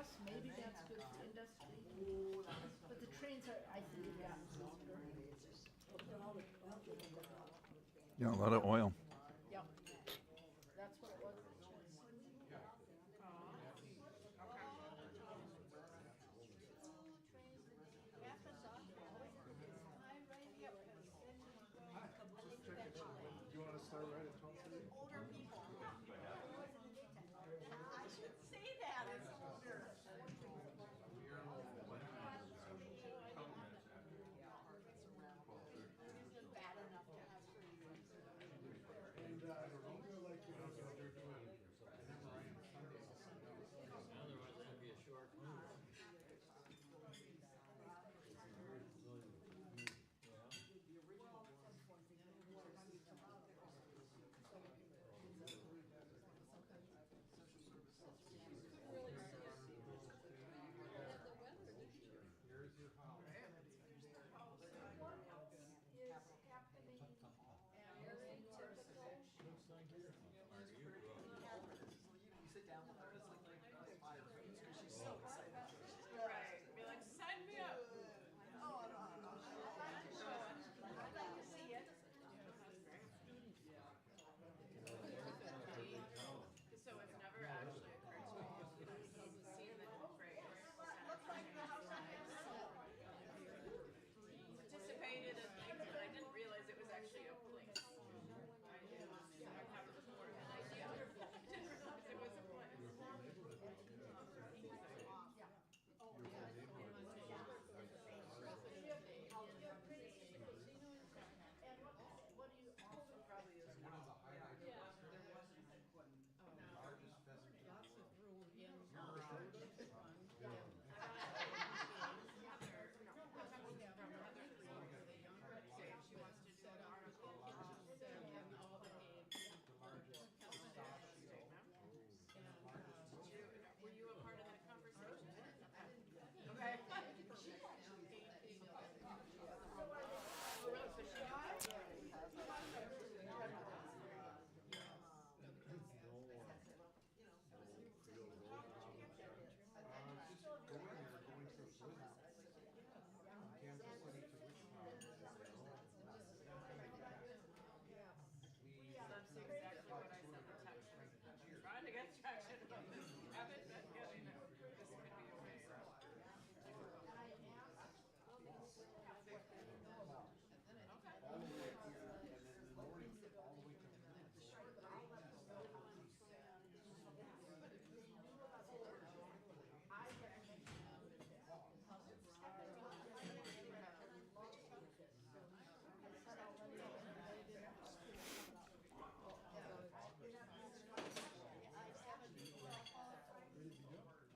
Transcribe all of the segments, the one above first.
guess maybe that's good for industry, but the trains are, I think, have gotten longer. Yeah, a lot of oil. Yep, that's what it was. Do you want to start right at 12:30? Older people. I should say that it's older. Bad enough to have surgery. And don't do it like they're doing Memoriam Sunday. Otherwise, that'd be a short move. Here's your house. You sit down with her, it's like 5 minutes because she's so excited. Right. Be like, sign me up. Oh, no. I'd like to see it. So it's never actually occurred to me to see the phrase. Looks like the house I participated in things, but I didn't realize it was actually a place. I have a more of an idea. I didn't realize it was a place. What do you also probably is One of the highlights of the largest festival. lots of rural inns. She wants to do an article on all the games. Were you a part of that conversation? Okay. So she Just go in there, going to Kansas City to Wichita. That's exactly what I said in text. I'm trying to get traction on this. Haven't been getting it. This could be a way. All the way up here, and then in the morning, all the way to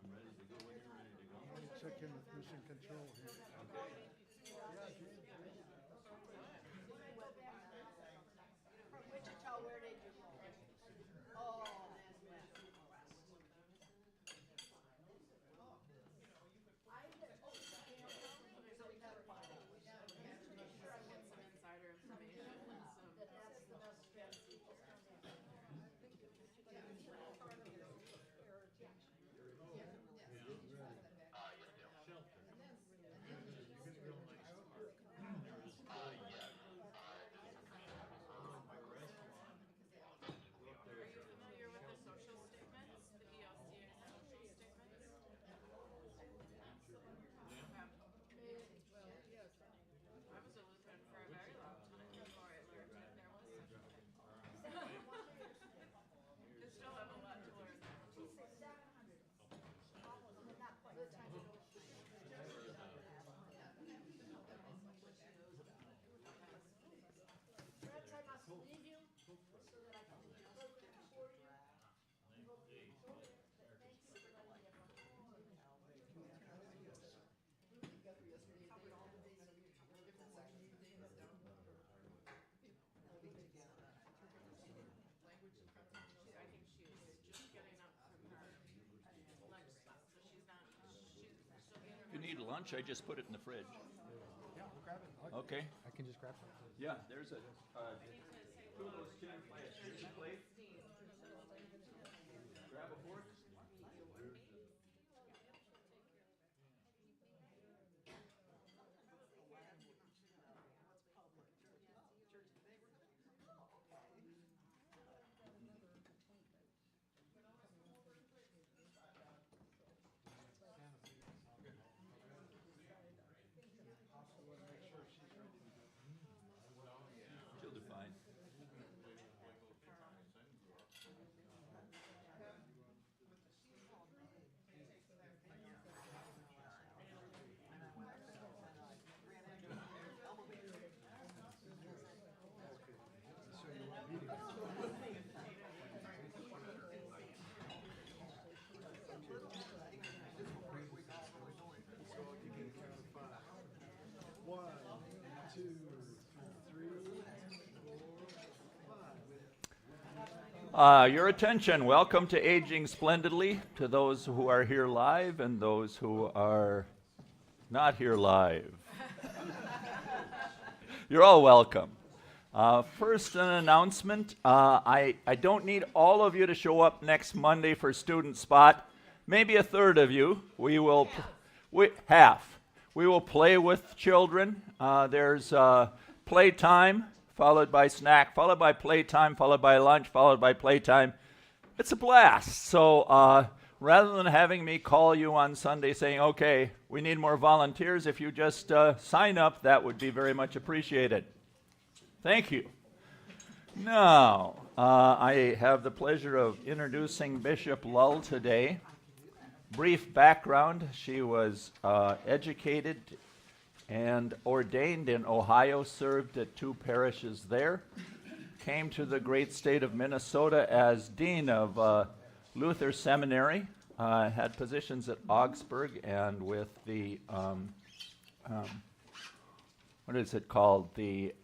I'm ready to go when you're ready to go. check in with mission control here. From Wichita, where did you go? Oh, that's some insider information and some. Are you familiar with the social statements, the ELCA social statements? I was a Lutheran for a very long time before I learned that there was such a thing. You still have a lot to learn. Perhaps I must leave you so that I can do something for you. But thank you for letting me have I think she was just getting up from her lunch spot, so she's still getting her. If you need lunch, I just put it in the fridge. Yeah, we'll grab it. Okay. I can just grab some. Yeah, there's a, two of those tin plates. Here's a plate. Grab a fork. Your attention. Welcome to Aging Splendidly, to those who are here live and those who are not here live. You're all welcome. First, an announcement. I don't need all of you to show up next Monday for student spot. Maybe a third of you. We will, half. We will play with children. There's playtime, followed by snack, followed by playtime, followed by lunch, followed by playtime. It's a blast. So rather than having me call you on Sunday saying, okay, we need more volunteers, if you just sign up, that would be very much appreciated. Thank you. Now, I have the pleasure of introducing Bishop Lull today. Brief background, she was educated and ordained in Ohio, served at 2 parishes there, came to the great state of Minnesota as dean of Luther Seminary, had positions at Augsburg and with the, what is it called, the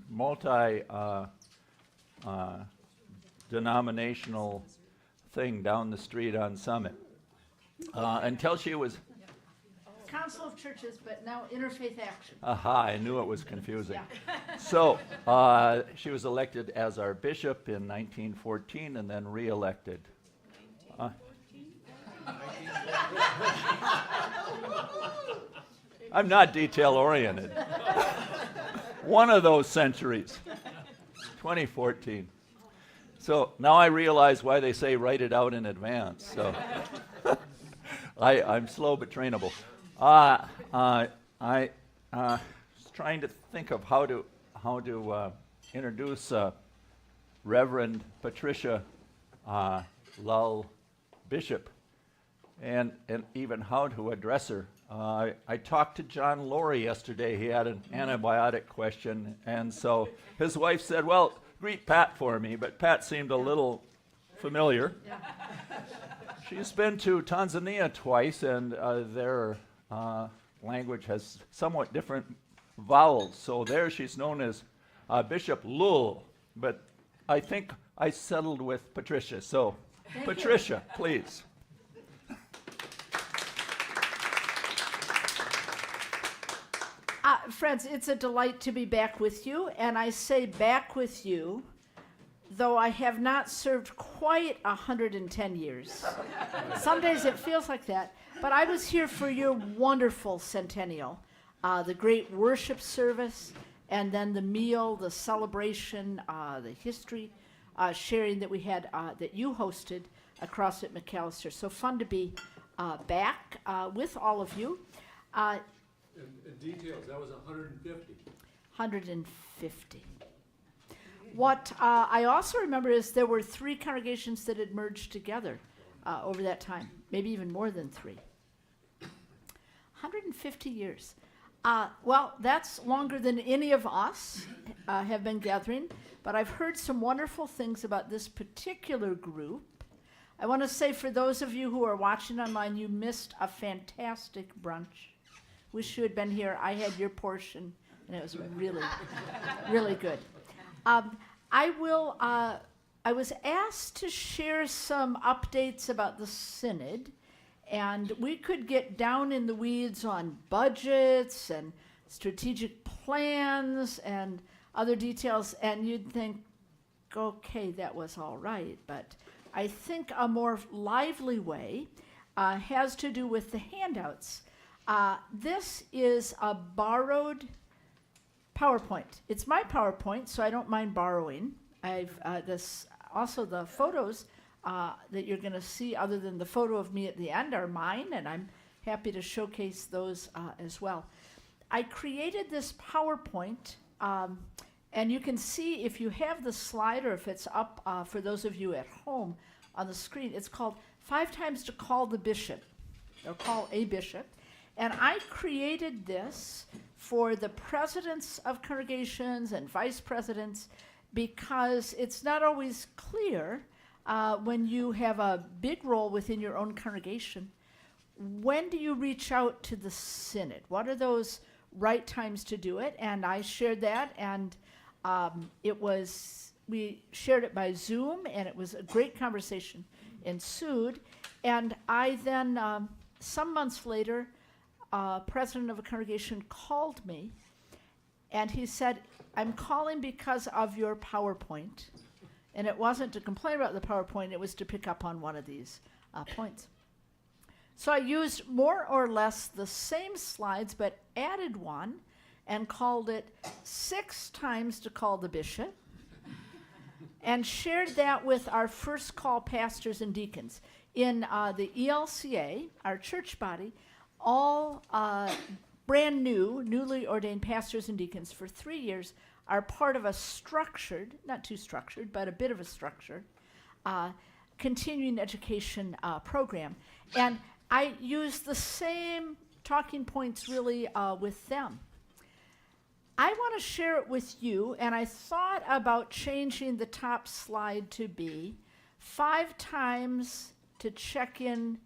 multi-denominational thing down the street on Summit, until she was... Council of Churches, but now Interfaith Action. Aha, I knew it was confusing. Yeah. So she was elected as our bishop in 1914 and then re-elected. I'm not detail-oriented. One of those centuries, 2014. So now I realize why they say write it out in advance. So I'm slow but trainable. I was trying to think of how to introduce Reverend Patricia Lull, Bishop, and even how to address her. I talked to John Laurie yesterday. He had an antibiotic question, and so his wife said, well, greet Pat for me, but Pat seemed a little familiar. Yeah. She's been to Tanzania twice, and their language has somewhat different vowels. So there she's known as Bishop Lull, but I think I settled with Patricia. So Patricia, please. Friends, it's a delight to be back with you, and I say back with you, though I have not served quite 110 years. Some days it feels like that, but I was here for your wonderful centennial, the great worship service, and then the meal, the celebration, the history sharing that we had, that you hosted across at McAllister. So fun to be back with all of you. And details, that was 150. 150. What I also remember is there were 3 congregations that had merged together over that time, maybe even more than 3. 150 years. Well, that's longer than any of us have been gathering, but I've heard some wonderful things about this particular group. I want to say for those of you who are watching online, you missed a fantastic brunch. Wish you had been here. I had your portion, and it was really, really good. I was asked to share some updates about the Synod, and we could get down in the weeds on budgets and strategic plans and other details, and you'd think, okay, that was all right, but I think a more lively way has to do with the handouts. This is a borrowed PowerPoint. It's my PowerPoint, so I don't mind borrowing. I've also the photos that you're going to see, other than the photo of me at the end, are mine, and I'm happy to showcase those as well. I created this PowerPoint, and you can see if you have the slide, or if it's up for those of you at home on the screen. It's called 5 Times to Call the Bishop, or Call a Bishop. And I created this for the presidents of congregations and vice presidents, because it's not always clear when you have a big role within your own congregation. When do you reach out to the Synod? What are those right times to do it? And I shared that, and it was we shared it by Zoom, and it was a great conversation ensued. And I then, some months later, president of a congregation called me, and he said, I'm calling because of your PowerPoint. And it wasn't to complain about the PowerPoint, it was to pick up on one of these points. So I used more or less the same slides, but added one and called it 6 times to call the bishop, and shared that with our first call pastors and deacons. In the ELCA, our church body, all brand new, newly ordained pastors and deacons for 3 years are part of a structured, not too structured, but a bit of a structured, continuing education program. And I used the same talking points really with them. I want to share it with you, and I thought about changing the top slide to be 5 times to check in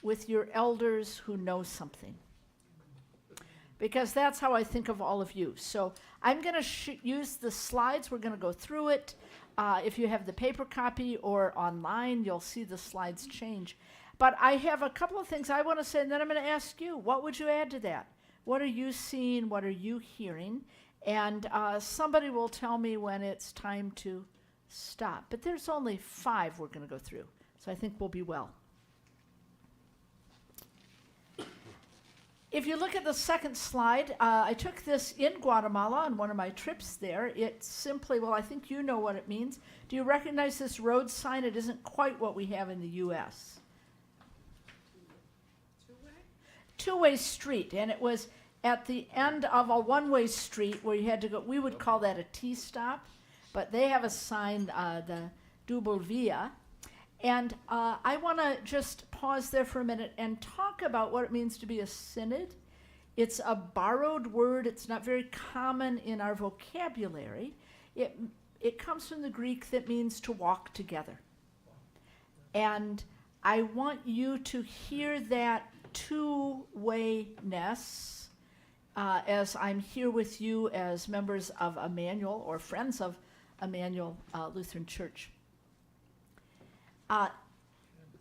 with your elders who know something. Because that's how I think of all of you. So I'm going to use the slides. We're going to go through it. If you have the paper copy or online, you'll see the slides change. But I have a couple of things I want to say, and then I'm going to ask you, what would you add to that? What are you seeing? What are you hearing? And somebody will tell me when it's time to stop. But there's only 5 we're going to go through. So I think we'll be well. If you look at the second slide, I took this in Guatemala on one of my trips there. It's simply, well, I think you know what it means. Do you recognize this road sign? It isn't quite what we have in the U.S. Two-way street, and it was at the end of a one-way street where you had to go. We would call that a T-stop, but they have a sign, the Double Via. And I want to just pause there for a minute and talk about what it means to be a synod. It's a borrowed word. It's not very common in our vocabulary. It comes from the Greek that means to walk together. And I want you to hear that two-wayness as I'm here with you as members of Emmanuel or friends of Emmanuel Lutheran Church.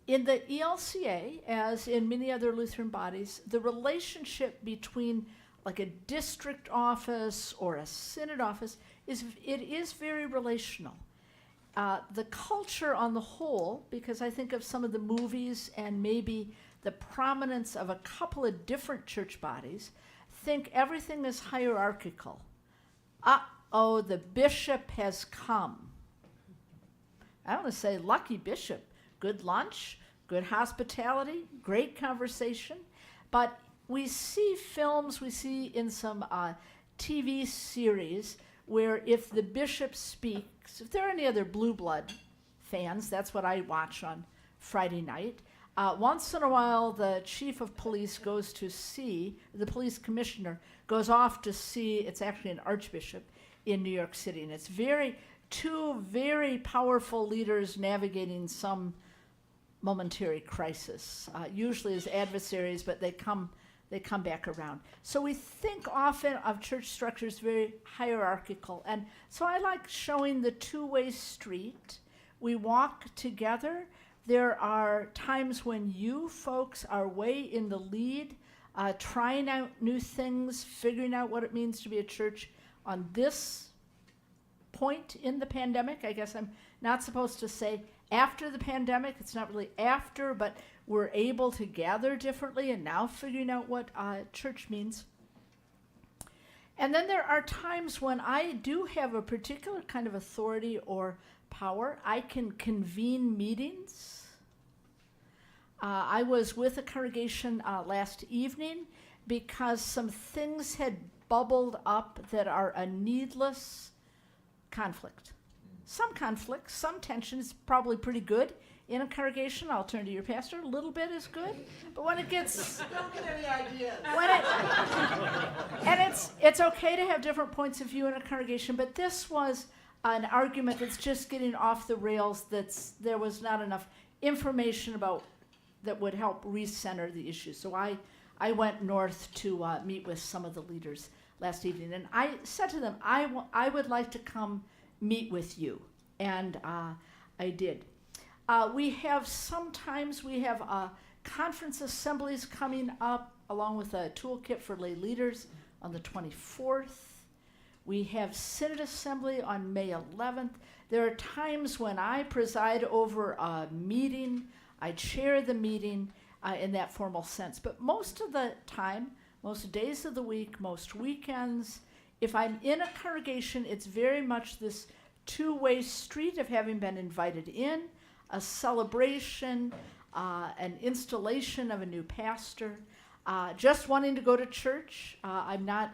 In the ELCA, as in many other Lutheran bodies, the relationship between like a district office or a synod office is very relational. The culture on the whole, because I think of some of the movies and maybe the prominence of a couple of different church bodies, think everything is hierarchical. Uh-oh, the bishop has come. I want to say, lucky bishop. Good lunch, good hospitality, great conversation. But we see films, we see in some TV series where if the bishop speaks, if there are any other Blue Blood fans, that's what I watch on Friday night. Once in a while, the chief of police goes to see, the police commissioner goes off to see, it's actually an archbishop in New York City. And it's two very powerful leaders navigating some momentary crisis, usually as adversaries, but they come back around. So we think often of church structures very hierarchical. And so I like showing the two-way street. We walk together. There are times when you folks are way in the lead, trying out new things, figuring out what it means to be a church on this point in the pandemic. I guess I'm not supposed to say after the pandemic. It's not really after, but we're able to gather differently and now figuring out what church means. And then there are times when I do have a particular kind of authority or power. I can convene meetings. I was with a congregation last evening because some things had bubbled up that are a needless conflict. Some conflict, some tension is probably pretty good in a congregation. I'll turn to your pastor. A little bit is good, but when it gets Don't get any ideas. and it's okay to have different points of view in a congregation, but this was an argument that's just getting off the rails. There was not enough information about that would help recenter the issue. So I went north to meet with some of the leaders last evening, and I said to them, I would like to come meet with you. and I did. We have conference assemblies coming up, along with a toolkit for lay leaders on the 24th. We have Synod Assembly on May 11th. There are times when I preside over a meeting, I chair the meeting in that formal sense. But most of the time, most days of the week, most weekends, if I'm in a congregation, it's very much this two-way street of having been invited in, a celebration, an installation of a new pastor, just wanting to go to church. I'm not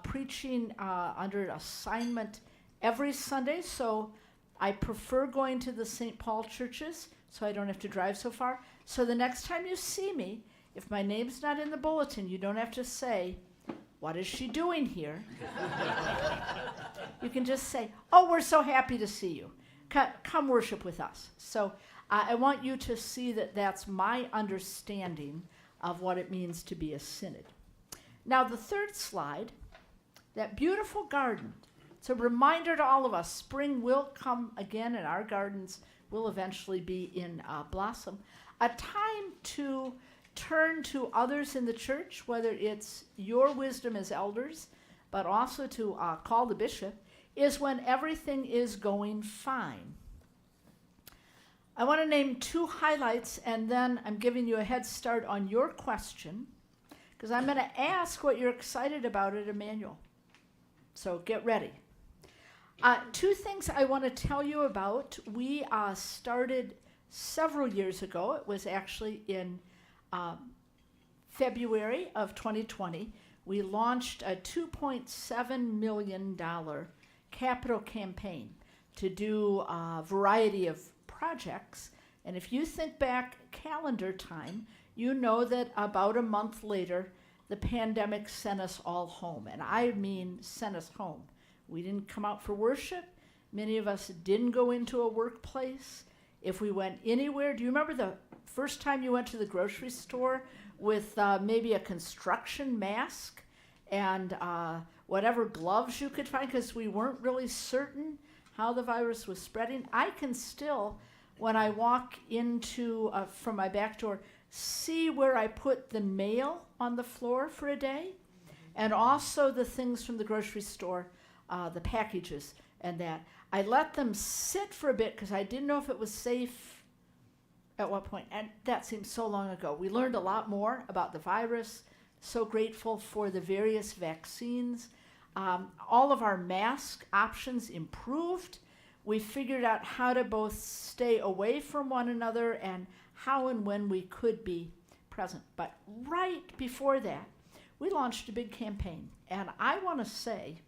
preaching under assignment every Sunday, so I prefer going to the St. Paul churches so I don't have to drive so far. So the next time you see me, if my name's not in the bulletin, you don't have to say, "What is she doing here?" You can just say, "Oh, we're so happy to see you. Come worship with us." So I want you to see that that's my understanding of what it means to be a synod. Now, the third slide, that beautiful garden. It's a reminder to all of us, spring will come again and our gardens will eventually be in blossom. A time to turn to others in the church, whether it's your wisdom as elders, but also to call the bishop, is when everything is going fine. I want to name two highlights, and then I'm giving you a head start on your question, because I'm going to ask what you're excited about at Emmanuel. So get ready. Two things I want to tell you about. We started several years ago. It was actually in February of 2020. We launched a $2.7 million capital campaign to do a variety of projects. And if you think back calendar time, you know that about a month later, the pandemic sent us all home. And I mean sent us home. We didn't come out for worship. Many of us didn't go into a workplace. If we went anywhere, do you remember the first time you went to the grocery store with maybe a construction mask and whatever gloves you could find, because we weren't really certain how the virus was spreading? I can still, when I walk into from my back door, see where I put the mail on the floor for a day, and also the things from the grocery store, the packages and that. I let them sit for a bit because I didn't know if it was safe at what point, and that seems so long ago. We learned a lot more about the virus. So grateful for the various vaccines. All of our mask options improved. We figured out how to both stay away from one another and how and when we could be present. But right before that, we launched a big campaign. And I want to say,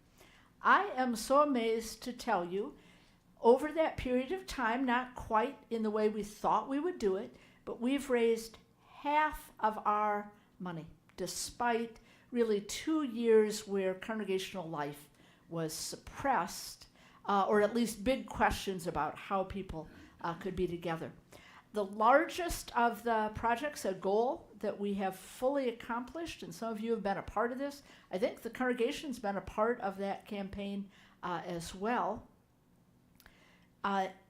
I am so amazed to tell you, over that period of time, not quite in the way we thought we would do it, but we've raised half of our money, despite really 2 years where congregational life was suppressed, or at least big questions about how people could be together. The largest of the projects, a goal that we have fully accomplished, and some of you have been a part of this, I think the congregation's been a part of that campaign as well,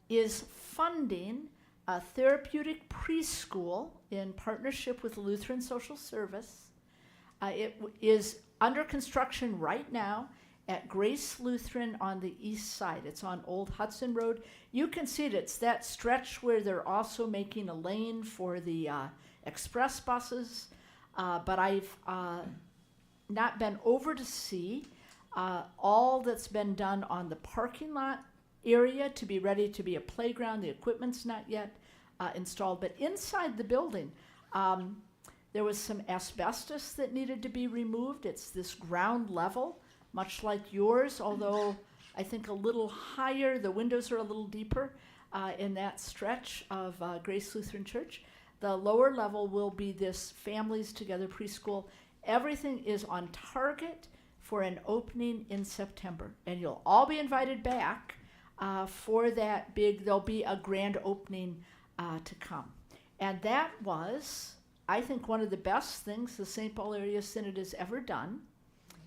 is funding a therapeutic preschool in partnership with Lutheran Social Service. It is under construction right now at Grace Lutheran on the east side. It's on Old Hudson Road. You can see it. It's that stretch where they're also making a lane for the express buses. But I've not been over to see all that's been done on the parking lot area to be ready to be a playground. The equipment's not yet installed. But inside the building, there was some asbestos that needed to be removed. It's this ground level, much like yours, although I think a little higher. The windows are a little deeper in that stretch of Grace Lutheran Church. The lower level will be this Families Together preschool. Everything is on target for an opening in September. And you'll all be invited back for that big, there'll be a grand opening to come. And that was, I think, one of the best things the St. Paul Area Synod has ever done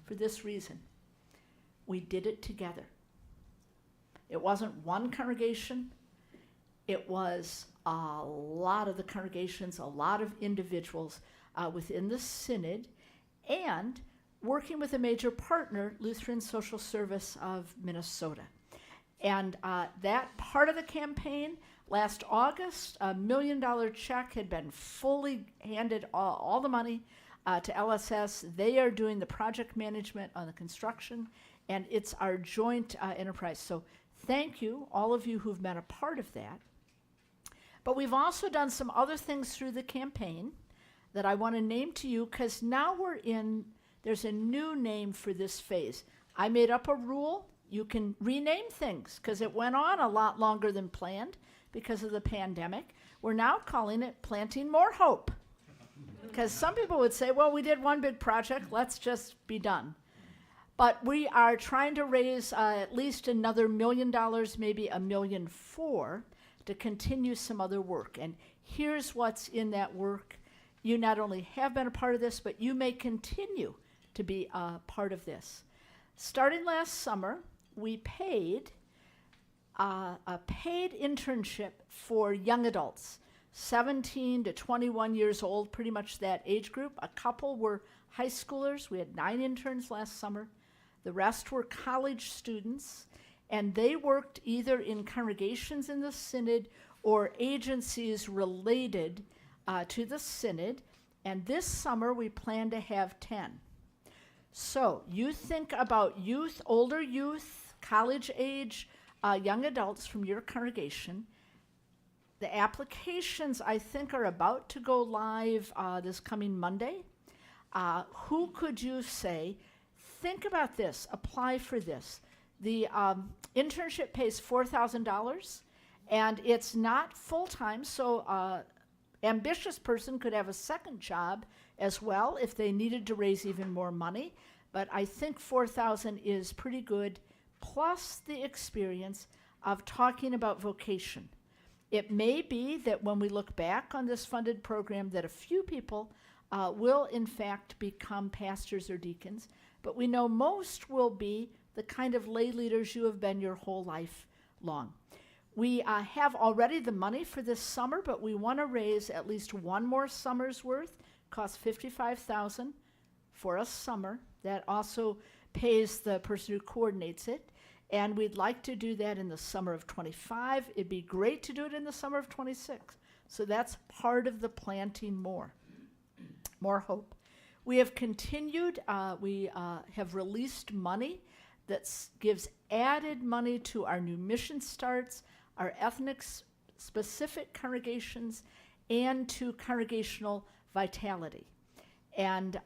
for this reason. We did it together. It wasn't one congregation. It was a lot of the congregations, a lot of individuals within the synod, and working with a major partner, Lutheran Social Service of Minnesota. And that part of the campaign, last August, $1 million check had been fully handed, all the money to LSS. They are doing the project management on the construction, and it's our joint enterprise. So thank you, all of you who've been a part of that. But we've also done some other things through the campaign that I want to name to you, because now there's a new name for this phase. I made up a rule. You can rename things, because it went on a lot longer than planned because of the pandemic. We're now calling it Planting More Hope. Because some people would say, well, we did one big project, let's just be done. But we are trying to raise at least another $1 million, maybe $1.4 million, to continue some other work. And here's what's in that work. You not only have been a part of this, but you may continue to be a part of this. Starting last summer, we paid a paid internship for young adults, 17 to 21 years old, pretty much that age group. A couple were high schoolers. We had 9 interns last summer. The rest were college students, and they worked either in congregations in the synod or agencies related to the synod. And this summer, we plan to have 10. So you think about youth, older youth, college age, young adults from your congregation. The applications, I think, are about to go live this coming Monday. Who could you say, think about this, apply for this? The internship pays $4,000, and it's not full-time, so ambitious person could have a second job as well if they needed to raise even more money. But I think $4,000 is pretty good, plus the experience of talking about vocation. It may be that when we look back on this funded program that a few people will in fact become pastors or deacons, but we know most will be the kind of lay leaders you have been your whole life long. We have already the money for this summer, but we want to raise at least one more summer's worth. Costs $55,000 for a summer. That also pays the person who coordinates it. And we'd like to do that in the summer of 25. It'd be great to do it in the summer of 26. So that's part of the Planting More Hope. We have continued, we have released money that gives added money to our new mission starts, our ethnic-specific congregations, and to congregational vitality. And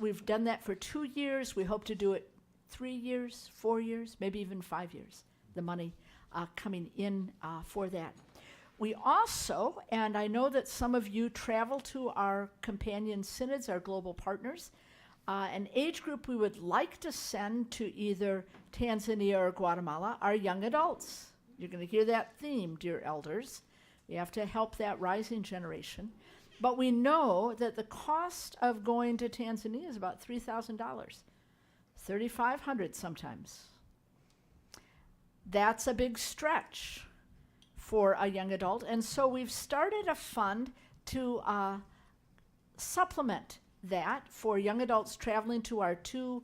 we've done that for 2 years. We hope to do it 3 years, 4 years, maybe even 5 years, the money coming in for that. We also, and I know that some of you travel to our companion synods, our global partners, an age group we would like to send to either Tanzania or Guatemala are young adults. You're going to hear that theme, dear elders. We have to help that rising generation. But we know that the cost of going to Tanzania is about $3,000, $3,500 sometimes. That's a big stretch for a young adult. And so we've started a fund to supplement that for young adults traveling to our 2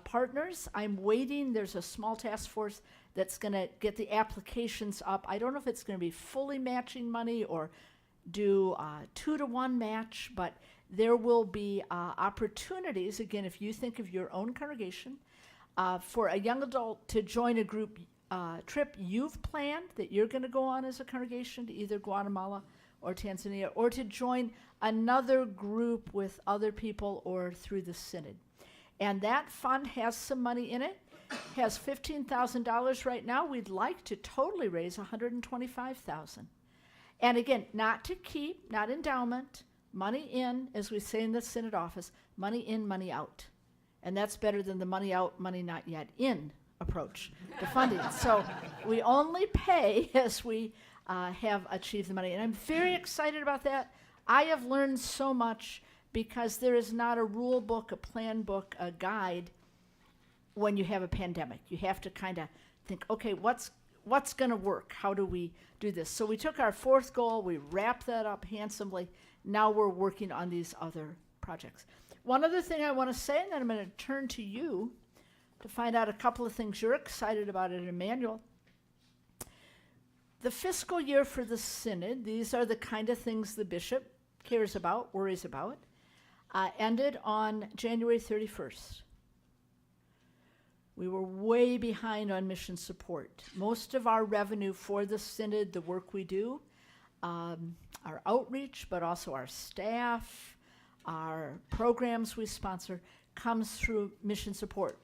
partners. I'm waiting. There's a small task force that's going to get the applications up. I don't know if it's going to be fully matching money or do 2-to-1 match, but there will be opportunities, again, if you think of your own congregation, for a young adult to join a group trip you've planned that you're going to go on as a congregation to either Guatemala or Tanzania, or to join another group with other people or through the synod. And that fund has some money in it, has $15,000 right now. We'd like to totally raise $125,000. And again, not to keep, not endowment, money in, as we say in the synod office, money in, money out. And that's better than the money out, money not yet in approach to funding. So we only pay as we have achieved the money. And I'm very excited about that. I have learned so much because there is not a rule book, a plan book, a guide when you have a pandemic. You have to kind of think, okay, what's going to work? How do we do this? So we took our fourth goal, we wrapped that up handsomely. Now we're working on these other projects. One other thing I want to say, and then I'm going to turn to you to find out a couple of things you're excited about at Emmanuel. The fiscal year for the Synod, these are the kind of things the bishop cares about, worries about, ended on January 31st. We were way behind on mission support. Most of our revenue for the Synod, the work we do, our outreach, but also our staff, our programs we sponsor, comes through mission support.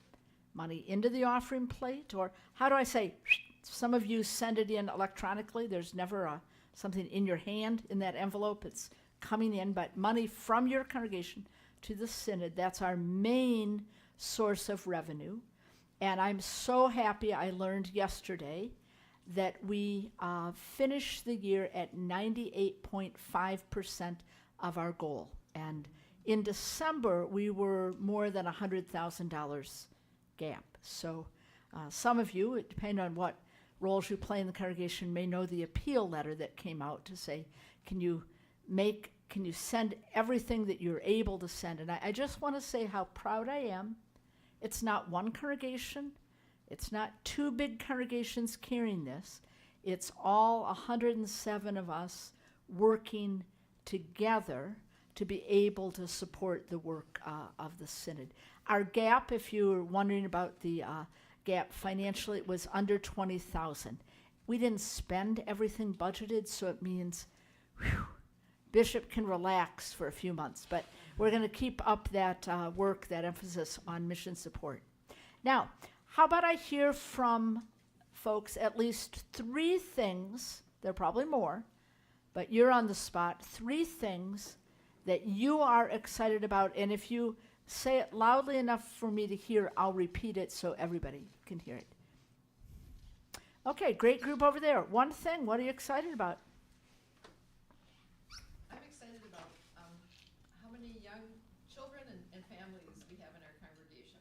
Money into the offering plate, or how do I say, some of you send it in electronically. There's never something in your hand in that envelope. It's coming in, but money from your congregation to the Synod, that's our main source of revenue. And I'm so happy I learned yesterday that we finished the year at 98.5% of our goal. And in December, we were more than $100,000 gap. So some of you, depending on what roles you play in the congregation, may know the appeal letter that came out to say, can you send everything that you're able to send? And I just want to say how proud I am. It's not one congregation. It's not two big congregations carrying this. It's all 107 of us working together to be able to support the work of the Synod. Our gap, if you were wondering about the gap financially, it was under $20,000. We didn't spend everything budgeted, so it means, Bishop can relax for a few months, but we're going to keep up that work, that emphasis on mission support. Now, how about I hear from folks at least 3 things, there are probably more, but you're on the spot, 3 things that you are excited about, and if you say it loudly enough for me to hear, I'll repeat it so everybody can hear it. Okay, great group over there. One thing, what are you excited about? I'm excited about how many young children and families we have in our congregation.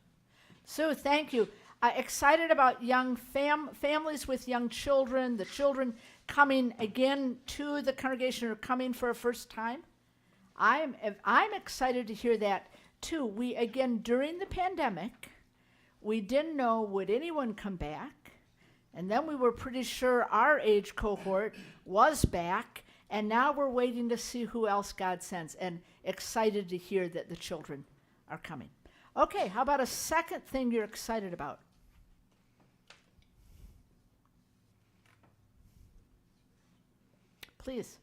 Sue, thank you. Excited about young families with young children, the children coming again to the congregation or coming for a first time. I'm excited to hear that too. We, again, during the pandemic, we didn't know would anyone come back, and then we were pretty sure our age cohort was back, and now we're waiting to see who else God sends, and excited to hear that the children are coming. Okay, how about a second thing you're excited about? Please.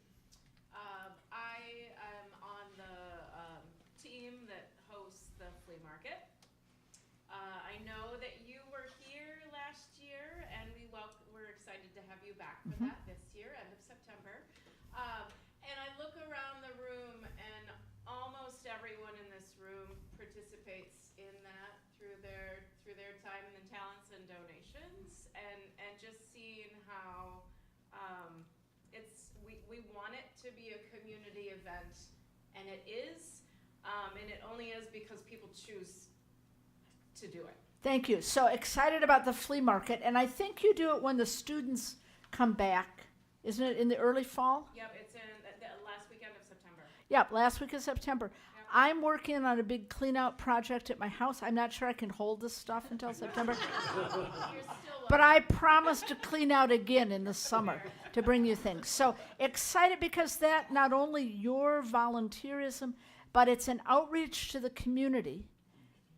I am on the team that hosts the flea market. I know that you were here last year, and we're excited to have you back for that this year, end of September. And I look around the room, and almost everyone in this room participates in that through their time and talents and donations, and just seeing how we want it to be a community event, and it is, and it only is because people choose to do it. Thank you. So excited about the flea market, and I think you do it when the students come back. Isn't it in the early fall? Yep, it's in the last weekend of September. Yep, last week of September. Yep. I'm working on a big clean-out project at my house. I'm not sure I can hold this stuff until September. You're still But I promise to clean out again in the summer to bring you things. So excited because that not only your volunteerism, but it's an outreach to the community.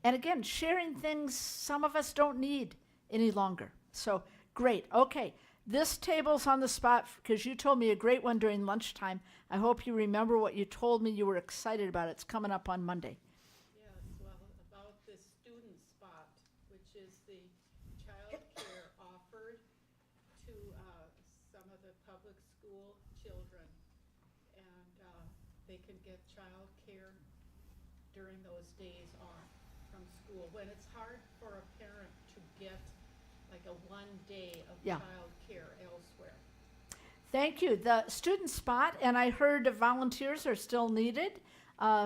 And again, sharing things some of us don't need any longer. So great. Okay, this table's on the spot because you told me a great one during lunchtime. I hope you remember what you told me you were excited about. It's coming up on Monday. Yes, well, about the student spot, which is the child care offered to some of the public school children. And they can get child care during those days off from school, when it's hard for a parent to get like a 1 day of child care elsewhere. Thank you. The student spot, and I heard volunteers are still needed.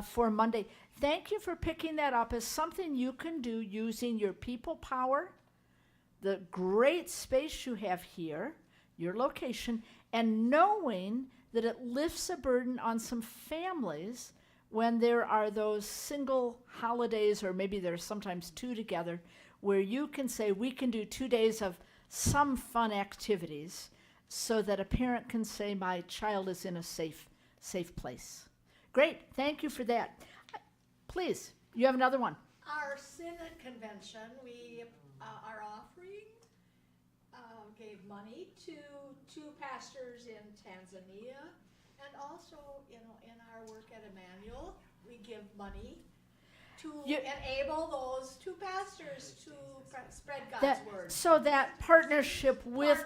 for Monday. Thank you for picking that up as something you can do using your people power, the great space you have here, your location, and knowing that it lifts a burden on some families when there are those single holidays, or maybe there's sometimes two together, where you can say, we can do 2 days of some fun activities so that a parent can say, my child is in a safe place. Great, thank you for that. Please, you have another one. Our Synod convention, we are offering, gave money to 2 pastors in Tanzania, and also, in our work at Emmanuel, we give money to enable those 2 pastors to spread God's word. So that partnership with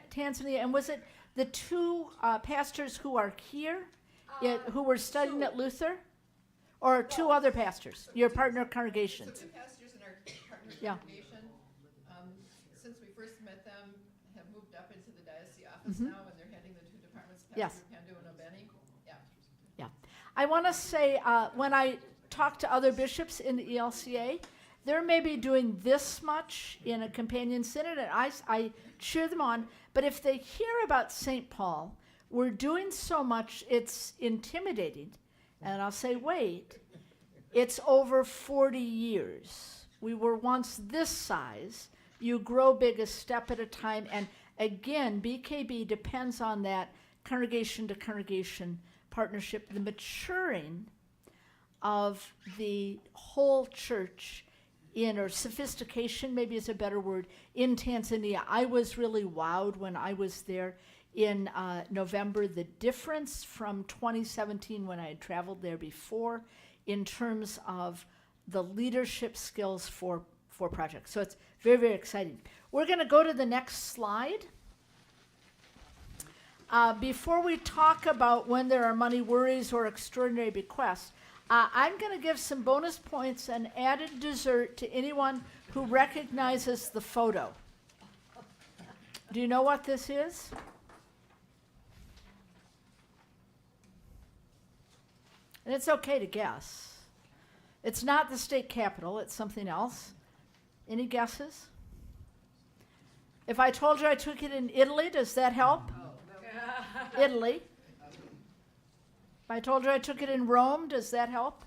Tanzania, and was it the 2 pastors who are here, who were studying 2. at Luther? Or 2 other pastors, your partner congregations? So 2 pastors in our partner Yeah. congregation, since we first met them, have moved up into the diocese office now, and they're heading the 2 departments, Yes. Pastor Pandu and Obeni. Yeah. Yeah. I want to say, when I talk to other bishops in the ELCA, they're maybe doing this much in a companion synod, and I cheer them on. But if they hear about St. Paul, we're doing so much, it's intimidating. And I'll say, wait, it's over 40 years. We were once this size. You grow big a step at a time. And again, BKB depends on that congregation to congregation partnership, the maturing of the whole church or sophistication maybe is a better word, in Tanzania. I was really wowed when I was there in November, the difference from 2017 when I had traveled there before in terms of the leadership skills for projects. So it's very, very exciting. We're going to go to the next slide. Before we talk about when there are money worries or extraordinary bequests, I'm going to give some bonus points and added dessert to anyone who recognizes the photo. Do you know what this is? And it's okay to guess. It's not the state capitol, it's something else. Any guesses? If I told you I took it in Italy, does that help? Italy. If I told you I took it in Rome, does that help?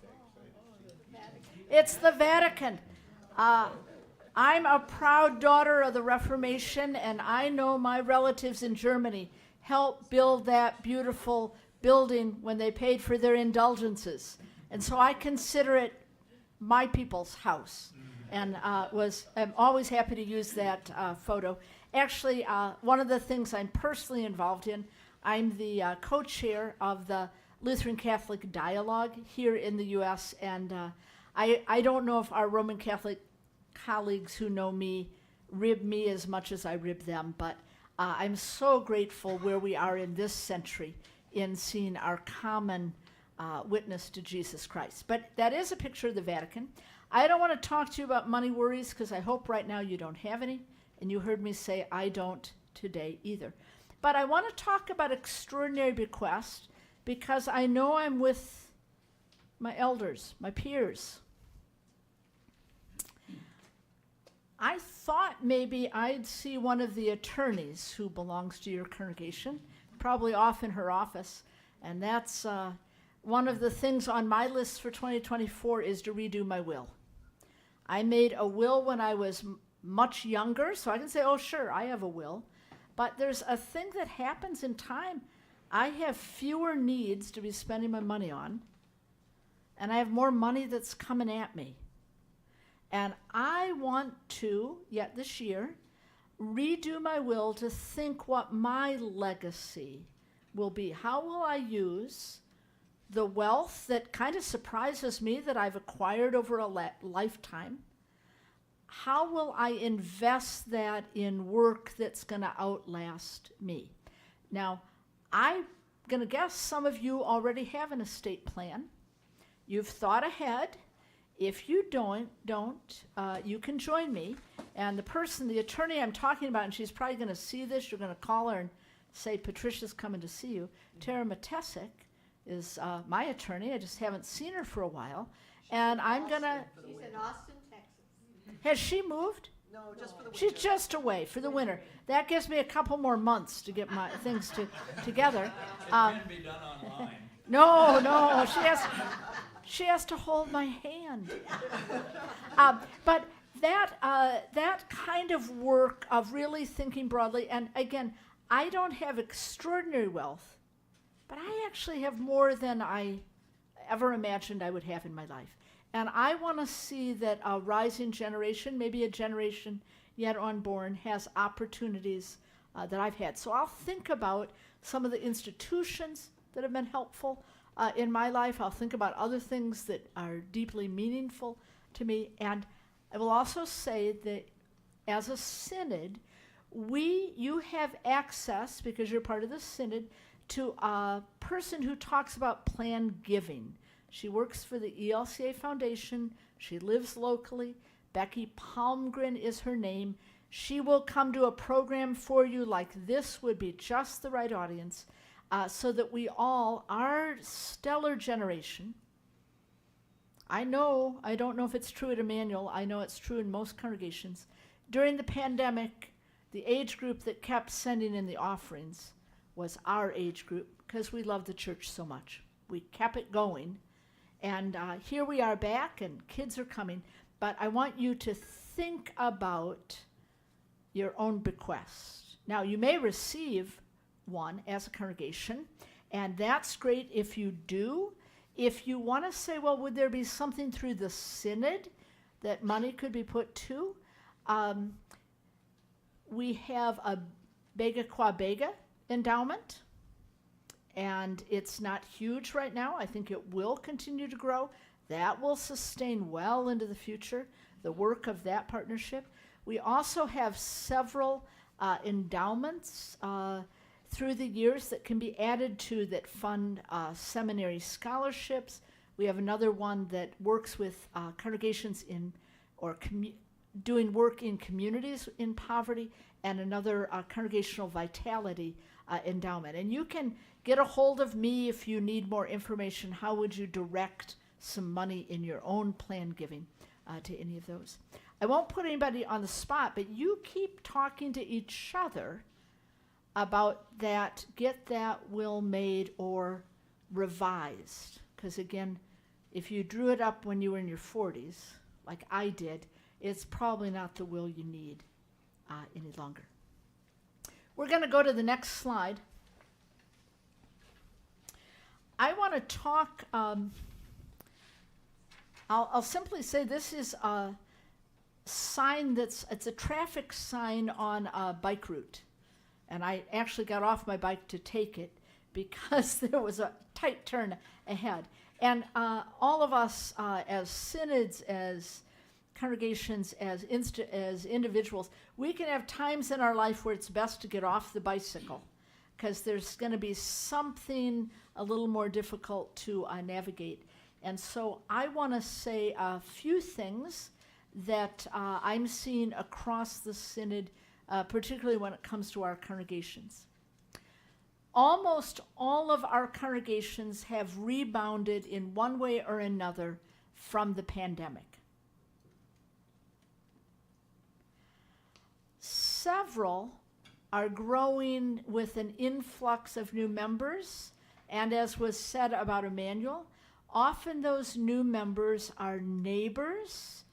It's the Vatican. I'm a proud daughter of the Reformation, and I know my relatives in Germany helped build that beautiful building when they paid for their indulgences. And so I consider it my people's house. And I'm always happy to use that photo. Actually, one of the things I'm personally involved in, I'm the co-chair of the Lutheran Catholic Dialogue here in the U.S., and I don't know if our Roman Catholic colleagues who know me rib me as much as I rib them, but I'm so grateful where we are in this century in seeing our common witness to Jesus Christ. But that is a picture of the Vatican. I don't want to talk to you about money worries because I hope right now you don't have any, and you heard me say I don't today either. But I want to talk about extraordinary bequest because I know I'm with my elders, my peers. I thought maybe I'd see one of the attorneys who belongs to your congregation, probably off in her office, and that's one of the things on my list for 2024 is to redo my will. I made a will when I was much younger, so I can say, oh, sure, I have a will. But there's a thing that happens in time. I have fewer needs to be spending my money on, and I have more money that's coming at me. And I want to, yet this year, redo my will to think what my legacy will be. How will I use the wealth that kind of surprises me that I've acquired over a lifetime? How will I invest that in work that's going to outlast me? Now, I'm going to guess some of you already have an estate plan. You've thought ahead. If you don't, you can join me. And the attorney I'm talking about, and she's probably going to see this, you're going to call her and say, Patricia's coming to see you. Tara Matesic is my attorney. I just haven't seen her for a while. And I'm going to, She's in Austin, Texas. has she moved? No, just for the She's just away for the winter. That gives me a couple more months to get my things together. Can be done online. No, she has to hold my hand. But that kind of work of really thinking broadly, and again, I don't have extraordinary wealth, but I actually have more than I ever imagined I would have in my life. And I want to see that a rising generation, maybe a generation yet unborn, has opportunities that I've had. So I'll think about some of the institutions that have been helpful in my life. I'll think about other things that are deeply meaningful to me. And I will also say that as a synod, you have access, because you're part of the synod, to a person who talks about planned giving. She works for the ELCA Foundation. She lives locally. Becky Palmgren is her name. She will come to a program for you like this would be just the right audience, so that we all, our stellar generation, I don't know if it's true at Emmanuel, I know it's true in most congregations. During the pandemic, the age group that kept sending in the offerings was our age group, because we love the church so much. We kept it going. And here we are back, and kids are coming. But I want you to think about your own bequest. Now, you may receive one as a congregation, and that's great if you do. If you want to say, well, would there be something through the synod that money could be put to? We have a Bega Qua Bega endowment, and it's not huge right now. I think it will continue to grow. That will sustain well into the future, the work of that partnership. We also have several endowments through the years that can be added to that fund seminary scholarships. We have another one that works with congregations doing work in communities in poverty, and another congregational vitality endowment. And you can get a hold of me if you need more information. How would you direct some money in your own planned giving to any of those? I won't put anybody on the spot, but you keep talking to each other about that, get that will made or revised. Because again, if you drew it up when you were in your 40s, like I did, it's probably not the will you need any longer. We're going to go to the next slide. I want to talk, I'll simply say this is a sign it's a traffic sign on a bike route. And I actually got off my bike to take it because there was a tight turn ahead. And all of us as synods, as congregations, as individuals, we can have times in our life where it's best to get off the bicycle, because there's going to be something a little more difficult to navigate. And so I want to say a few things that I'm seeing across the synod, particularly when it comes to our congregations. Almost all of our congregations have rebounded in one way or another from the pandemic. Several are growing with an influx of new members, and as was said about Emmanuel, often those new members are neighbors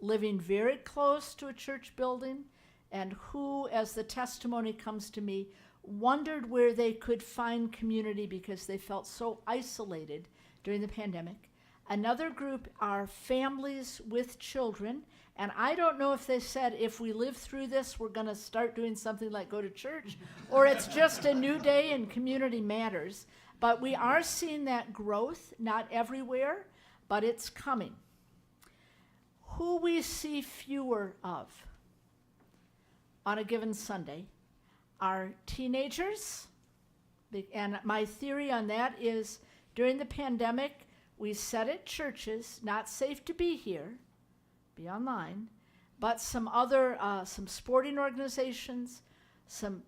living very close to a church building, and who, as the testimony comes to me, wondered where they could find community because they felt so isolated during the pandemic. Another group are families with children, and I don't know if they said, if we live through this, we're going to start doing something like go to church, or it's just a new day and community matters. But we are seeing that growth, not everywhere, but it's coming. Who we see fewer of on a given Sunday are teenagers. And my theory on that is, during the pandemic, we said at churches, not safe to be here, be online, but some other, some sporting organizations, some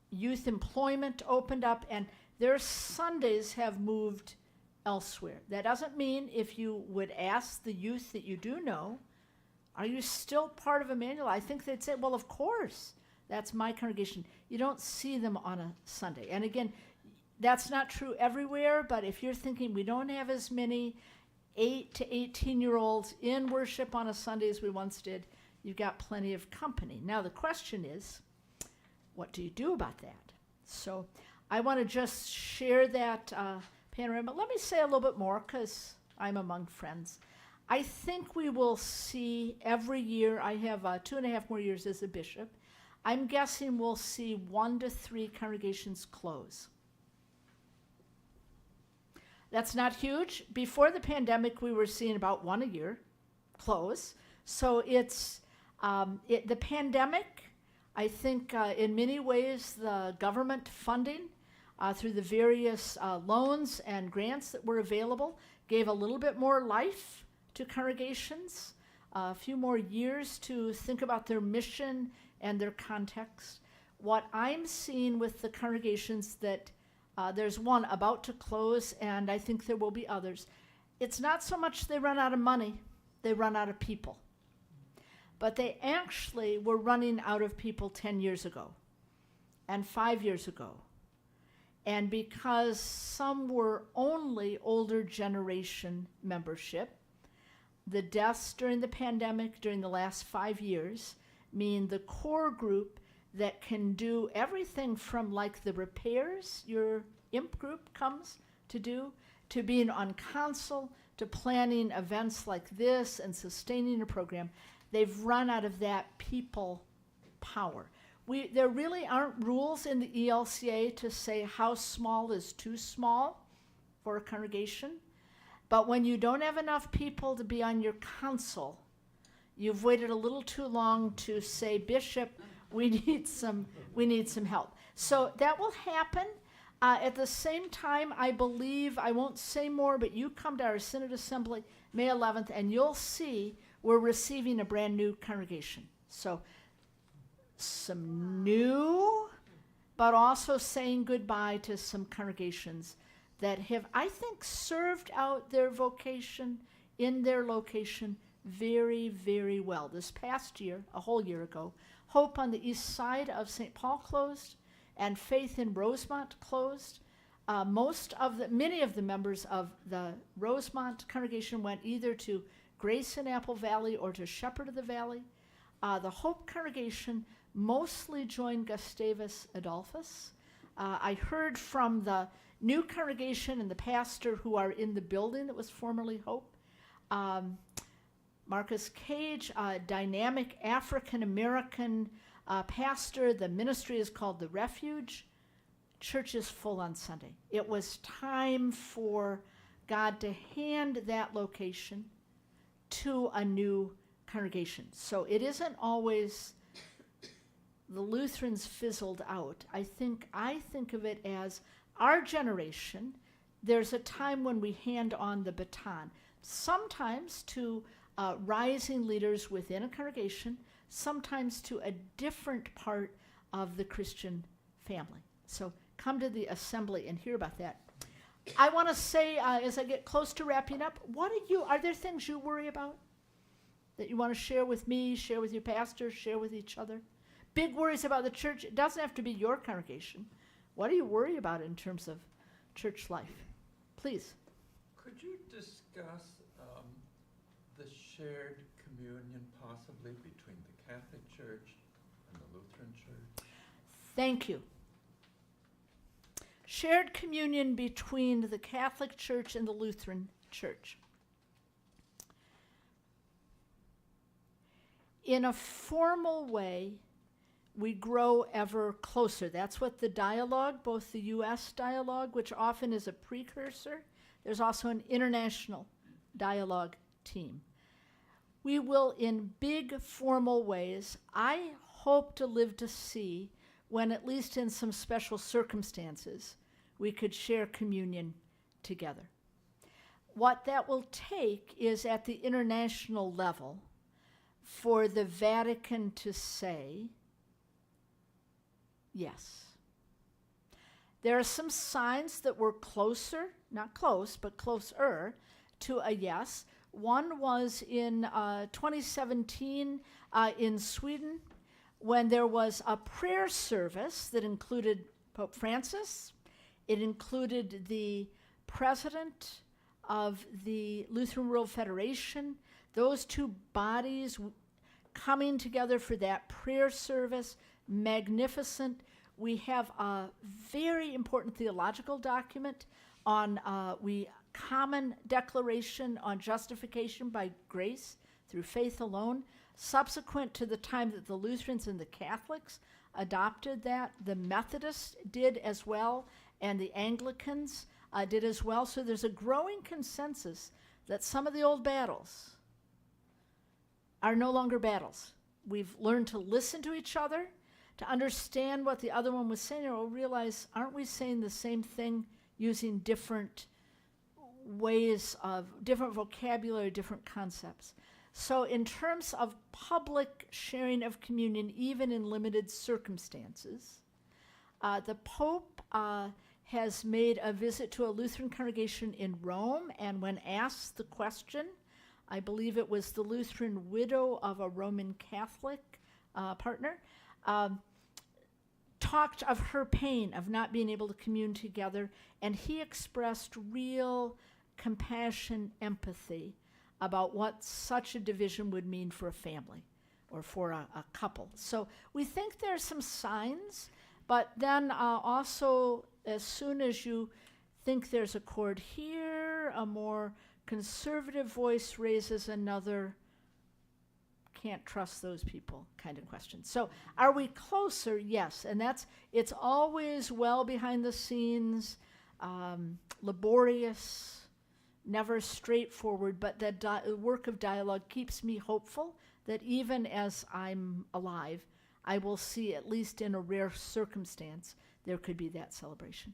youth employment opened up, and their Sundays have moved elsewhere. That doesn't mean if you would ask the youth that you do know, are you still part of Emmanuel? I think they'd say, well, of course, that's my congregation. You don't see them on a Sunday. And again, that's not true everywhere, but if you're thinking we don't have as many 8 to 18-year-olds in worship on a Sunday as we once did, you've got plenty of company. Now the question is, what do you do about that? So I want to just share that panorama. Let me say a little bit more because I'm among friends. I think we will see every year, I have 2.5 more years as a bishop, I'm guessing we'll see 1 to 3 congregations close. That's not huge. Before the pandemic, we were seeing about 1 a year close. So it's the pandemic, I think in many ways the government funding through the various loans and grants that were available gave a little bit more life to congregations, a few more years to think about their mission and their context. What I'm seeing with the congregations that there's one about to close, and I think there will be others. It's not so much they run out of money, they run out of people. But they actually were running out of people 10 years ago and 5 years ago. And because some were only older generation membership, the deaths during the pandemic during the last 5 years mean the core group that can do everything from like the repairs your imp group comes to do, to being on council, to planning events like this and sustaining a program. They've run out of that people power. There really aren't rules in the ELCA to say how small is too small for a congregation. But when you don't have enough people to be on your council, you've waited a little too long to say, Bishop, we need some help. So that will happen. At the same time, I believe, I won't say more, but you come to our Synod Assembly May 11th, and you'll see we're receiving a brand new congregation. So some new, but also saying goodbye to some congregations that have, I think, served out their vocation in their location very, very well. This past year, a whole year ago, Hope on the east side of St. Paul closed, and Faith in Rosemont closed. Many of the members of the Rosemont congregation went either to Grace in Apple Valley or to Shepherd of the Valley. The Hope congregation mostly joined Gustavus Adolphus. I heard from the new congregation and the pastor who are in the building that was formerly Hope. Marcus Cage, a dynamic African-American pastor. The ministry is called The Refuge. Church is full on Sunday. It was time for God to hand that location to a new congregation. So it isn't always the Lutherans fizzled out. I think of it as our generation, there's a time when we hand on the baton, sometimes to rising leaders within a congregation, sometimes to a different part of the Christian family. So come to the assembly and hear about that. I want to say, as I get close to wrapping up, are there things you worry about that you want to share with me, share with your pastor, share with each other? Big worries about the church. It doesn't have to be your congregation. What do you worry about in terms of church life? Please. Could you discuss the shared communion possibly between the Catholic Church and the Lutheran Church? Thank you. Shared communion between the Catholic Church and the Lutheran Church. In a formal way, we grow ever closer. That's what the dialogue, both the U.S. dialogue, which often is a precursor, there's also an international dialogue team. We will, in big formal ways, I hope to live to see when, at least in some special circumstances, we could share communion together. What that will take is, at the international level, for the Vatican to say, yes. There are some signs that we're closer not close, but closer to a yes. One was in 2017 in Sweden, when there was a prayer service that included Pope Francis. It included the president of the Lutheran World Federation, those two bodies coming together for that prayer service. Magnificent. We have a very important theological document on common declaration on justification by grace through faith alone. Subsequent to the time that the Lutherans and the Catholics adopted that, the Methodists did as well, and the Anglicans did as well. So there's a growing consensus that some of the old battles are no longer battles. We've learned to listen to each other, to understand what the other one was saying, or we'll realize, aren't we saying the same thing using different ways of, different vocabulary, different concepts? So in terms of public sharing of communion, even in limited circumstances, the Pope has made a visit to a Lutheran congregation in Rome, and when asked the question, I believe it was the Lutheran widow of a Roman Catholic partner, talked of her pain of not being able to commune together, and he expressed real compassion, empathy about what such a division would mean for a family or for a couple. So we think there's some signs, but then also as soon as you think there's a chord here, a more conservative voice raises another can't trust those people kind of question. So are we closer? Yes. And it's always well behind the scenes, laborious, never straightforward, but that work of dialogue keeps me hopeful that even as I'm alive, I will see, at least in a rare circumstance, there could be that celebration.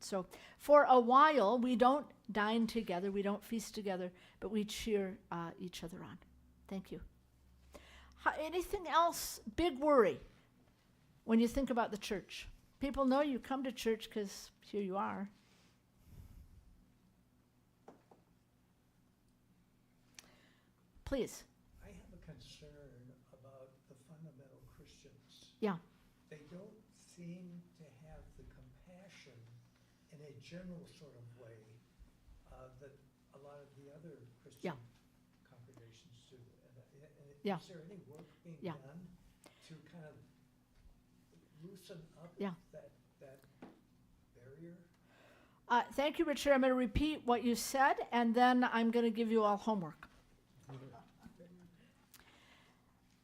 So for a while, we don't dine together, we don't feast together, but we cheer each other on. Thank you. Anything else? Big worry when you think about the church. People know you come to church because here you are. Please. I have a concern about the fundamental Christians. Yeah. They don't seem to have the compassion in a general sort of way that a lot of the other Christian congregations do. Yeah. Is there any work being Yeah. done to kind of loosen up Yeah. that barrier? Thank you, Richard. I'm going to repeat what you said, and then I'm going to give you all homework.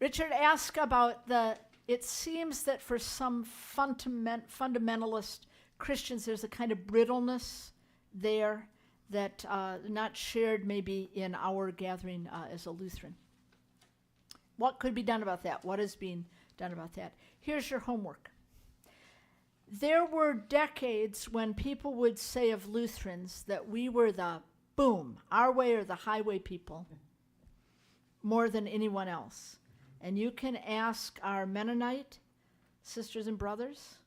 Richard asked about it seems that for some fundamentalist Christians, there's a kind of brittleness there that not shared maybe in our gathering as a Lutheran. What could be done about that? What is being done about that? Here's your homework. There were decades when people would say of Lutherans that we were the boom, our way or the highway people, more than anyone else. And you can ask our Mennonite sisters and brothers.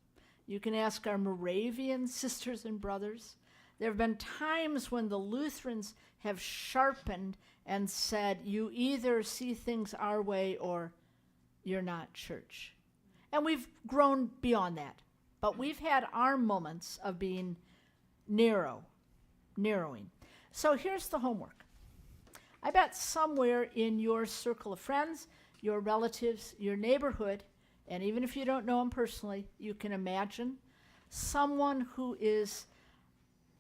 You can ask our Moravian sisters and brothers. There have been times when the Lutherans have sharpened and said, you either see things our way or you're not church. And we've grown beyond that. But we've had our moments of being narrowing. So here's the homework. I bet somewhere in your circle of friends, your relatives, your neighborhood, and even if you don't know them personally, you can imagine someone who is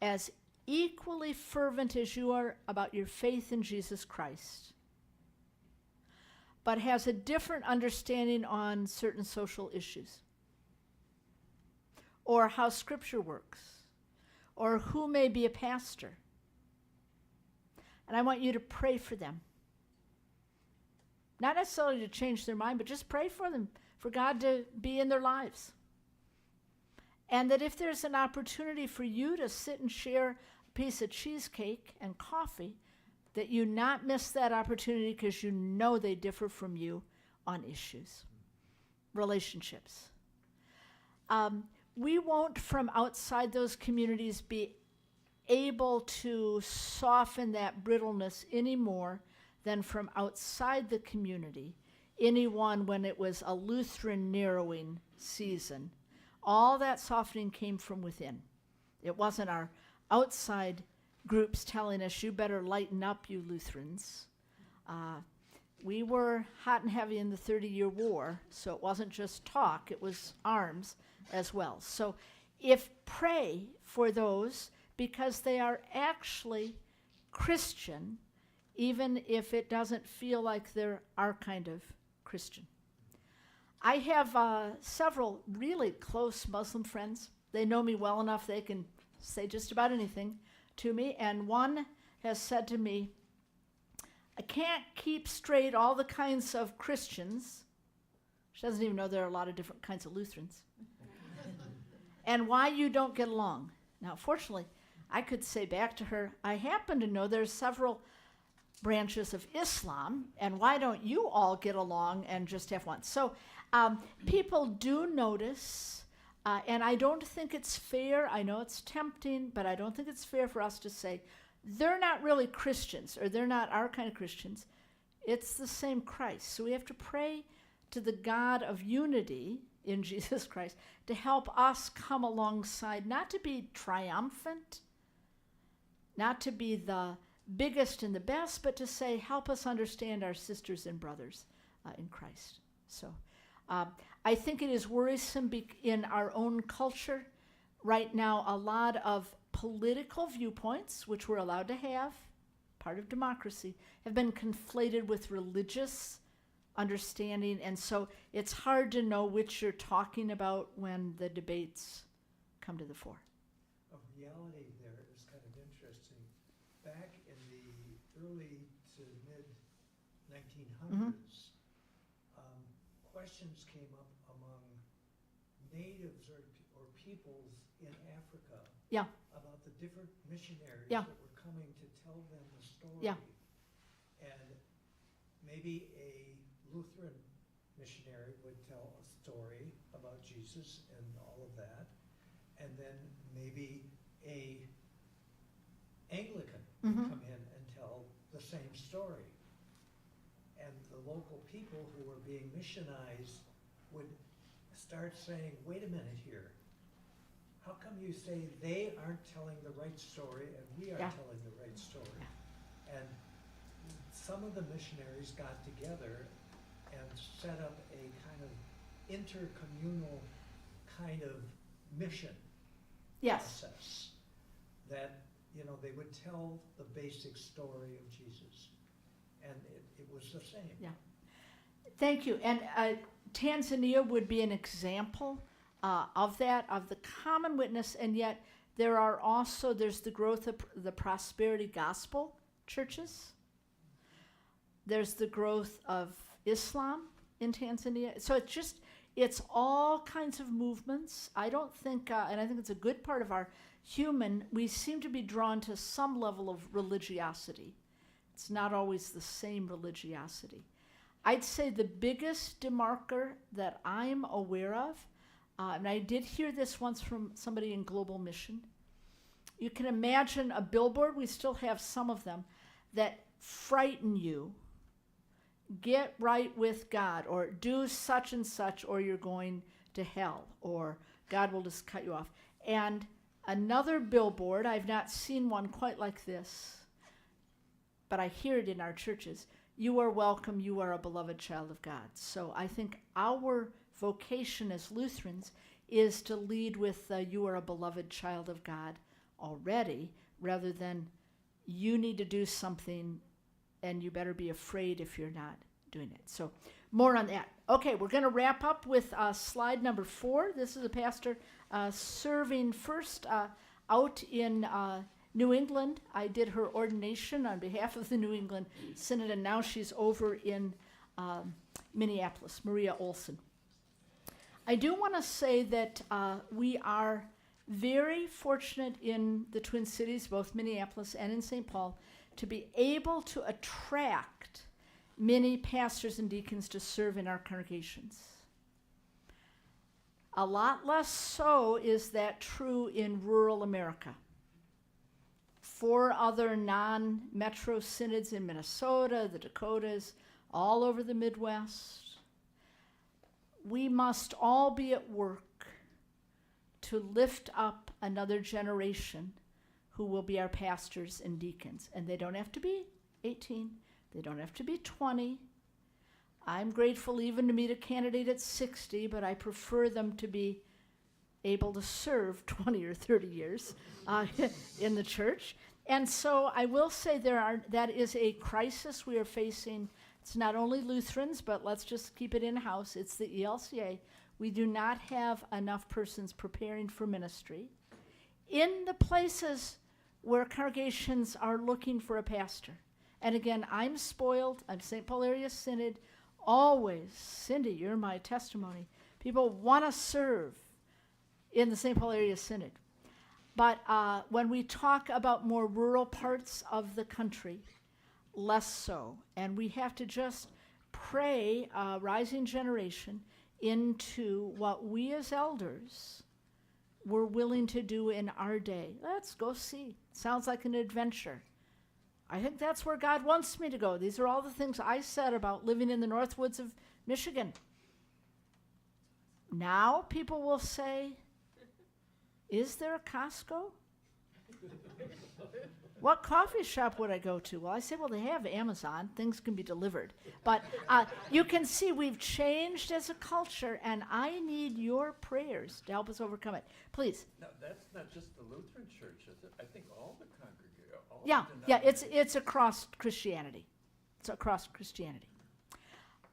as equally fervent as you are about your faith in Jesus Christ, but has a different understanding on certain social issues, or how Scripture works, or who may be a pastor. And I want you to pray for them. Not necessarily to change their mind, but just pray for them, for God to be in their lives. And that if there's an opportunity for you to sit and share a piece of cheesecake and coffee, that you not miss that opportunity because you know they differ from you on issues, relationships. We won't, from outside those communities, be able to soften that brittleness any more than from outside the community, anyone when it was a Lutheran narrowing season. All that softening came from within. It wasn't our outside groups telling us, you better lighten up, you Lutherans. We were hot and heavy in the 30-year war, so it wasn't just talk, it was arms as well. So pray for those, because they are actually Christian, even if it doesn't feel like they're our kind of Christian. I have several really close Muslim friends. They know me well enough they can say just about anything to me, and one has said to me, I can't keep straight all the kinds of Christians. She doesn't even know there are a lot of different kinds of Lutherans. And why you don't get along. Now, fortunately, I could say back to her, I happen to know there's several branches of Islam, and why don't you all get along and just have one? So people do notice, and I don't think it's fair. I know it's tempting, but I don't think it's fair for us to say, they're not really Christians, or they're not our kind of Christians. It's the same Christ. So we have to pray to the God of unity in Jesus Christ to help us come alongside, not to be triumphant, not to be the biggest and the best, but to say, help us understand our sisters and brothers in Christ. So I think it is worrisome in our own culture right now. A lot of political viewpoints, which we're allowed to have, part of democracy, have been conflated with religious understanding, and so it's hard to know which you're talking about when the debates come to the fore. A reality there is kind of interesting. Back in the early to mid-1900s, questions came up among natives or peoples in Africa Yeah. about the different missionaries Yeah. that were coming to tell them the story. Yeah. And maybe a Lutheran missionary would tell a story about Jesus and all of that, and then maybe a Anglican would come in and tell the same story. And the local people who were being missionized would start saying, wait a minute here, how come you say they aren't telling the right story and we are Yeah. telling the right story? And some of the missionaries got together and set up a kind of intercommunal kind of mission Yes. process that, they would tell the basic story of Jesus. And it was the same. Yeah. Thank you. And Tanzania would be an example of that, of the common witness, and yet there's the growth of the prosperity gospel churches. There's the growth of Islam in Tanzania. So it's all kinds of movements. I don't think, and I think it's a good part of our we seem to be drawn to some level of religiosity. It's not always the same religiosity. I'd say the biggest demarker that I'm aware of, and I did hear this once from somebody in Global Mission, you can imagine a billboard, we still have some of them, that frighten you. Get right with God, or do such and such, or you're going to hell, or God will just cut you off. And another billboard, I've not seen one quite like this, but I hear it in our churches. You are welcome, you are a beloved child of God. So I think our vocation as Lutherans is to lead with you are a beloved child of God already, rather than you need to do something and you better be afraid if you're not doing it. So more on that. Okay, we're going to wrap up with slide number 4. This is a pastor serving first out in New England. I did her ordination on behalf of the New England Synod, and now she's over in Minneapolis, Maria Olson. I do want to say that we are very fortunate in the Twin Cities, both Minneapolis and in St. Paul, to be able to attract many pastors and deacons to serve in our congregations. A lot less so is that true in rural America. 4 other non-metro synods in Minnesota, the Dakotas, all over the Midwest. We must all be at work to lift up another generation who will be our pastors and deacons. And they don't have to be 18. They don't have to be 20. I'm grateful even to meet a candidate at 60, but I prefer them to be able to serve 20 or 30 years in the church. And so I will say that is a crisis we are facing. It's not only Lutherans, but let's just keep it in-house. It's the ELCA. We do not have enough persons preparing for ministry. In the places where congregations are looking for a pastor, and again, I'm spoiled. I'm St. Paul Area Synod. Always, Cindy, you're my testimony. People want to serve in the St. Paul Area Synod. But when we talk about more rural parts of the country, less so. And we have to just pray a rising generation into what we as elders were willing to do in our day. Let's go see. Sounds like an adventure. I think that's where God wants me to go. These are all the things I said about living in the North Woods of Michigan. Now people will say, is there a Costco? What coffee shop would I go to? Well, I say, well, they have Amazon. Things can be delivered. But you can see we've changed as a culture, and I need your prayers to help us overcome it. Please. No, that's not just the Lutheran Church, is it? I think all the congregations. Yeah, it's across Christianity. It's across Christianity.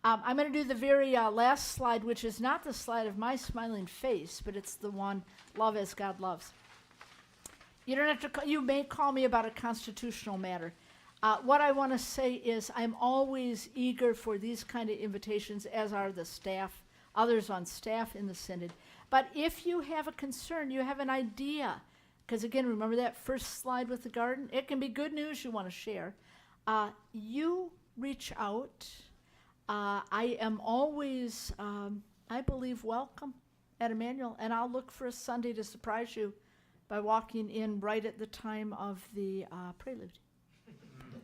I'm going to do the very last slide, which is not the slide of my smiling face, but it's the one, love as God loves. You don't have to. You may call me about a constitutional matter. What I want to say is I'm always eager for these kind of invitations, as are the staff, others on staff in the Synod. But if you have a concern, you have an idea, because again, remember that first slide with the garden? It can be good news you want to share. You reach out. I am always, I believe, welcome at Emmanuel, and I'll look for a Sunday to surprise you by walking in right at the time of the prelude.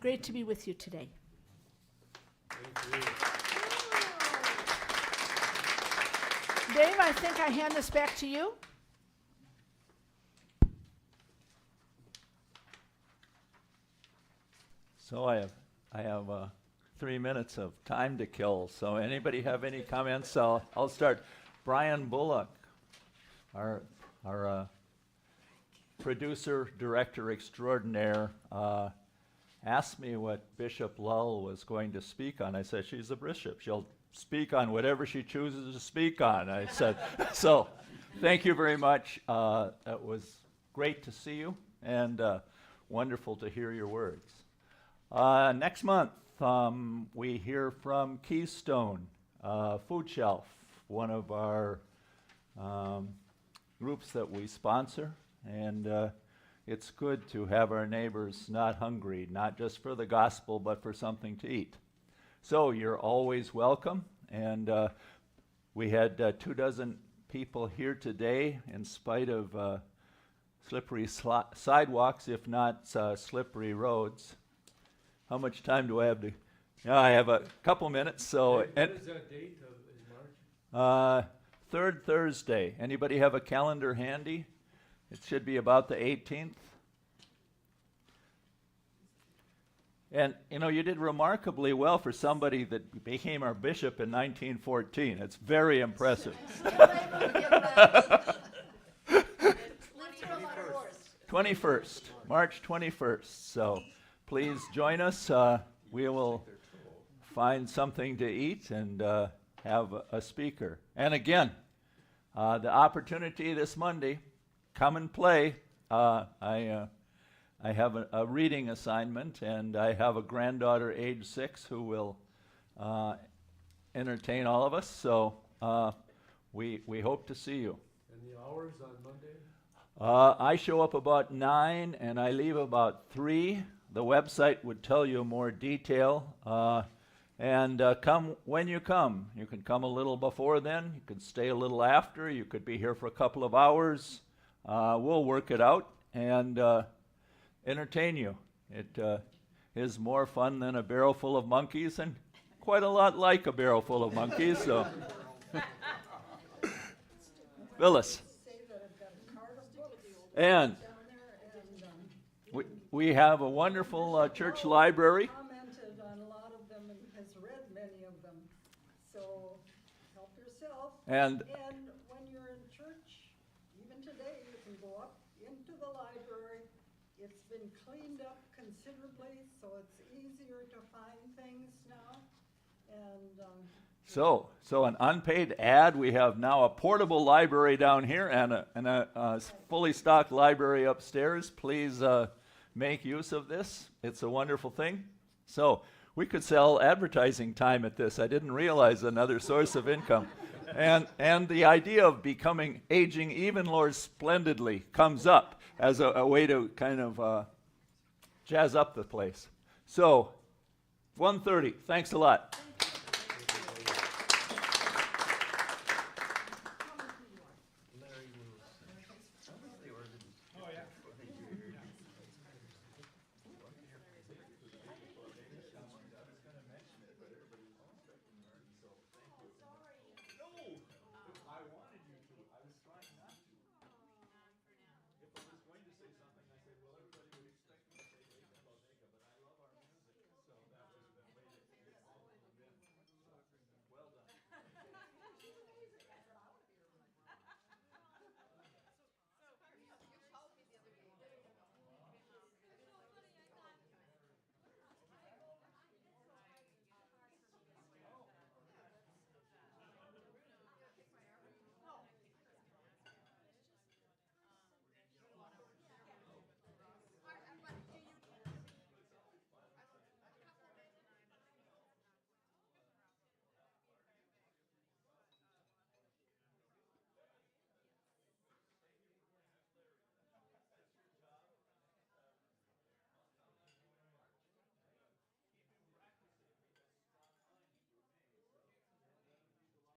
Great to be with you today. Dave, I think I hand this back to you. So I have 3 minutes of time to kill. So anybody have any comments? I'll start. Brian Bullock, our producer, director extraordinaire, asked me what Bishop Lull was going to speak on. I said, she's a bishop. She'll speak on whatever she chooses to speak on. I said, so thank you very much. It was great to see you and wonderful to hear your words. Next month, we hear from Keystone Food Shelf, one of our groups that we sponsor. And it's good to have our neighbors not hungry, not just for the gospel, but for something to eat. So you're always welcome. And we had 24 people here today in spite of slippery sidewalks, if not slippery roads. How much time do I have to? I have a couple minutes. So What is that date in March? Third Thursday. Anybody have a calendar handy? It should be about the 18th. And, you did remarkably well for somebody that became our bishop in 1914. It's very impressive. 21st, March 21st. So please join us. We will find something to eat and have a speaker. And again, the opportunity this Monday, come and play. I have a reading assignment, and I have a granddaughter age 6 who will entertain all of us. So we hope to see you. And the hours on Monday? I show up about 9 and I leave about 3. The website would tell you more detail. And come when you come. You can come a little before then. You can stay a little after. You could be here for a couple of hours. We'll work it out. And entertain you. It is more fun than a barrel full of monkeys, and quite a lot like a barrel full of monkeys. So, Phyllis. And we have a wonderful church library. Commented on a lot of them and has read many of them. So help yourself. And when you're in church, even today, you can go up into the library. It's been cleaned up considerably, so it's easier to find things now. And So an unpaid ad, we have now a portable library down here and a fully stocked library upstairs. Please make use of this. It's a wonderful thing. So we could sell advertising time at this. I didn't realize another source of income. And the idea of becoming aging even more splendidly comes up as a way to kind of jazz up the place. So 1:30. Thanks a lot.